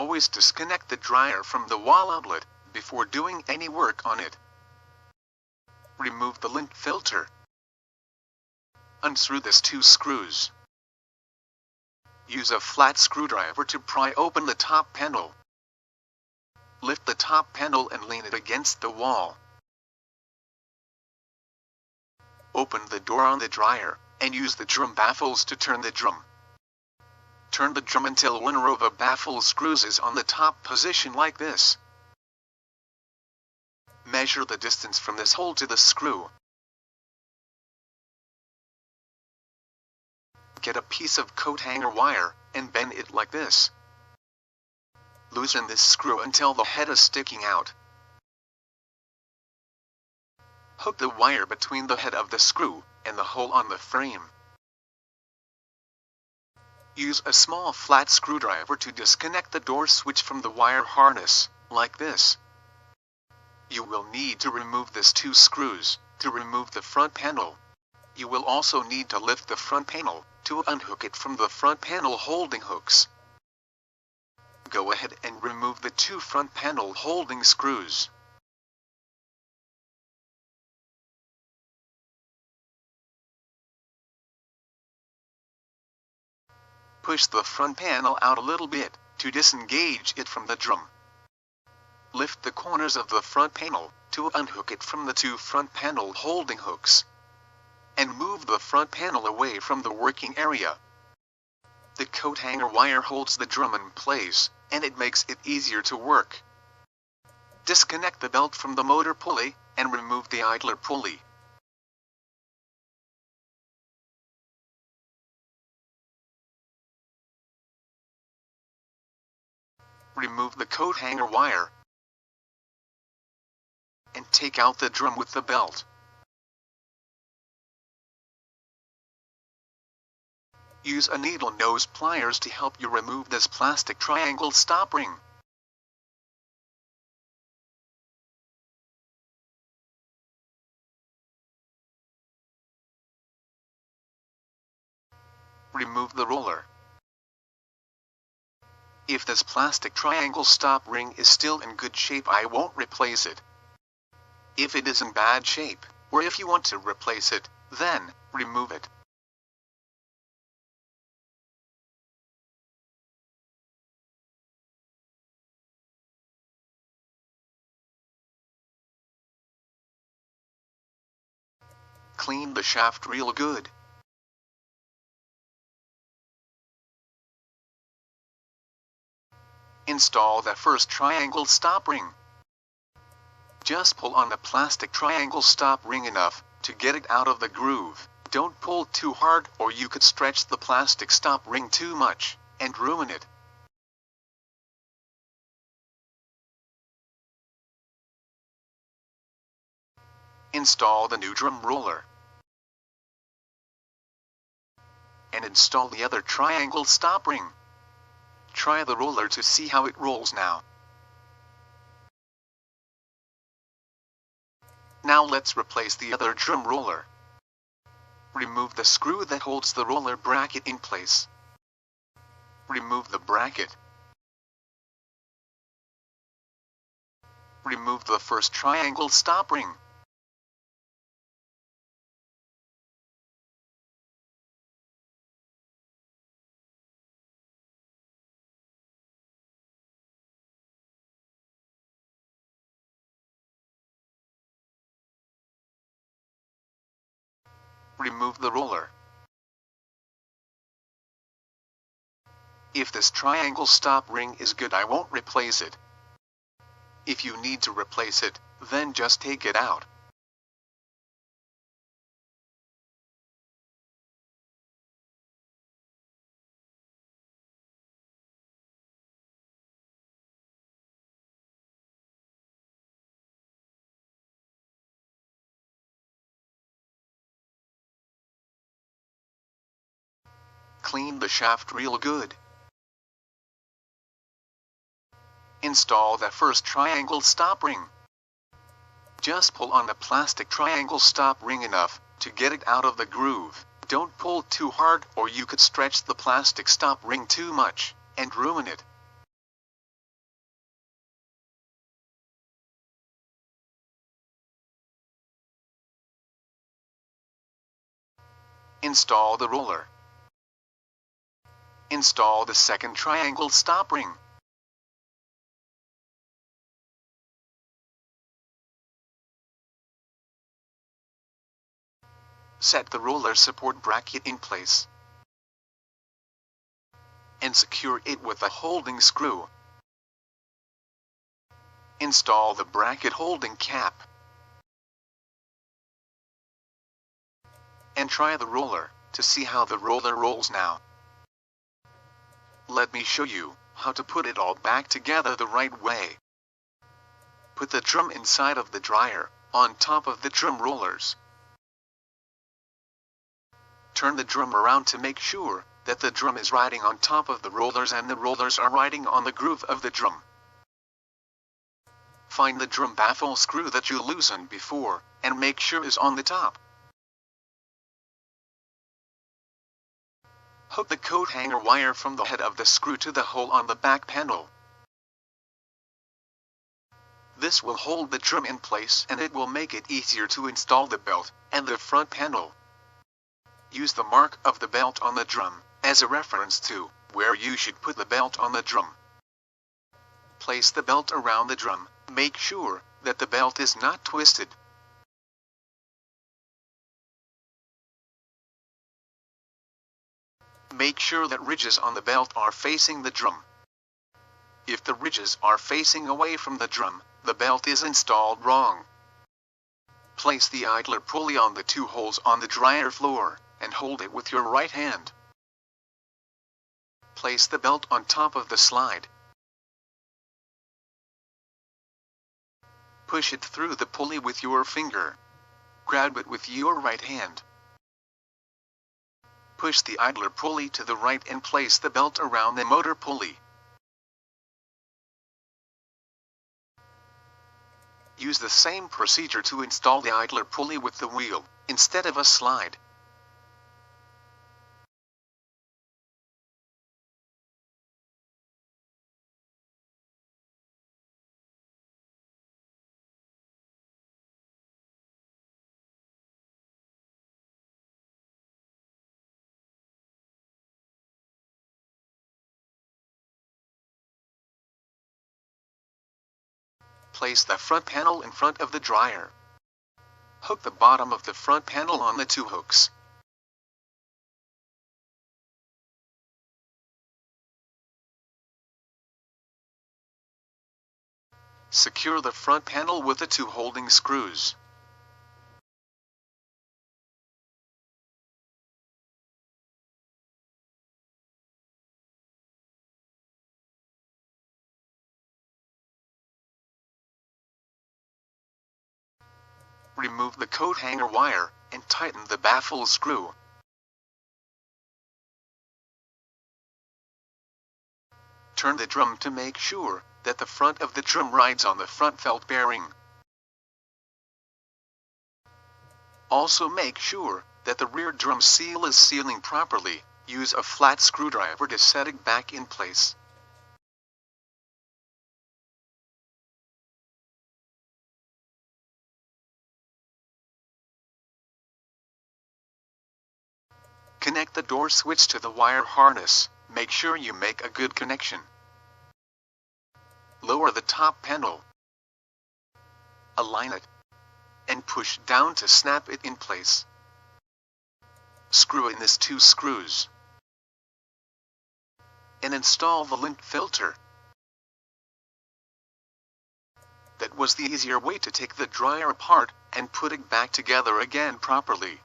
always disconnect the dryer from the wall outlet before doing any work on it. Remove the lint filter. Unscrew these 2 screws. Use a flat screwdriver to pry open the top panel. Lift the top panel and lean it against the wall. Open the door on the dryer, and use the drum baffles to turn the drum. Turn the drum until one row of the baffle screws is on the top position like this. Measure the distance from this hole to the screw. Get a piece of coat hanger wire, and bend it like this. Loosen this screw until the head is sticking out. Hook the wire between the head of the screw and the hole on the frame. Use a small flat screwdriver to disconnect the door switch from the wire harness, like this. You will need to remove these 2 screws to remove the front panel. You will also need to lift the front panel to unhook it from the front panel holding hooks. Go ahead and remove the 2 front panel holding screws. Push the front panel out a little bit to disengage it from the drum. Lift the corners of the front panel to unhook it from the 2 front panel holding hooks. And move the front panel away from the working area. The coat hanger wire holds the drum in place, and it makes it easier to work. Disconnect the belt from the motor pulley, and remove the idler pulley. Remove the coat hanger wire, and take out the drum with the belt. Use a needle nose pliers to help you remove this plastic triangle stop ring. Remove the roller. If this plastic triangle stop ring is still in good shape, I won't replace it. If it is in bad shape, or if you want to replace it, then remove it. Clean the shaft real good. Install the first triangle stop ring. Just pull on the plastic triangle stop ring enough to get it out of the groove. Don't pull too hard, or you could stretch the plastic stop ring too much and ruin it. Install the new drum roller. And install the other triangle stop ring. Try the roller to see how it rolls now. Now let's replace the other drum roller. Remove the screw that holds the roller bracket in place. Remove the bracket. Remove the first triangle stop ring. Remove the roller. If this triangle stop ring is good, I won't replace it. If you need to replace it, then just take it out. Clean the shaft real good. Install the first triangle stop ring. Just pull on the plastic triangle stop ring enough to get it out of the groove. Don't pull too hard, or you could stretch the plastic stop ring too much and ruin it. Install the roller. Install the second triangle stop ring. Set the roller support bracket in place and secure it with a holding screw. Install the bracket holding cap and try the roller to see how the roller rolls now. Let me show you how to put it all back together the right way. Put the drum inside of the dryer, on top of the drum rollers. Turn the drum around to make sure that the drum is riding on top of the rollers and the rollers are riding on the groove of the drum. Find the drum baffle screw that you loosened before, and make sure is on the top. Hook the coat hanger wire from the head of the screw to the hole on the back panel. This will hold the drum in place and it will make it easier to install the belt and the front panel. Use the mark of the belt on the drum as a reference to where you should put the belt on the drum. Place the belt around the drum. Make sure that the belt is not twisted. Make sure that ridges on the belt are facing the drum. If the ridges are facing away from the drum, the belt is installed wrong. Place the idler pulley on the two holes on the dryer floor, and hold it with your right hand. Place the belt on top of the slide. Push it through the pulley with your finger. Grab it with your right hand. Push the idler pulley to the right and place the belt around the motor pulley. Use the same procedure to install the idler pulley with the wheel, instead of a slide. Place the front panel in front of the dryer. Hook the bottom of the front panel on the two hooks. Secure the front panel with the two holding screws. Remove the coat hanger wire and tighten the baffle screw. Turn the drum to make sure that the front of the drum rides on the front felt bearing. Also make sure that the rear drum seal is sealing properly. Use a flat screwdriver to set it back in place. Connect the door switch to the wire harness. Make sure you make a good connection. Lower the top panel. Align it. And push down to snap it in place. Screw in these two screws. And install the lint filter. That was the easier way to take the dryer apart and put it back together again properly.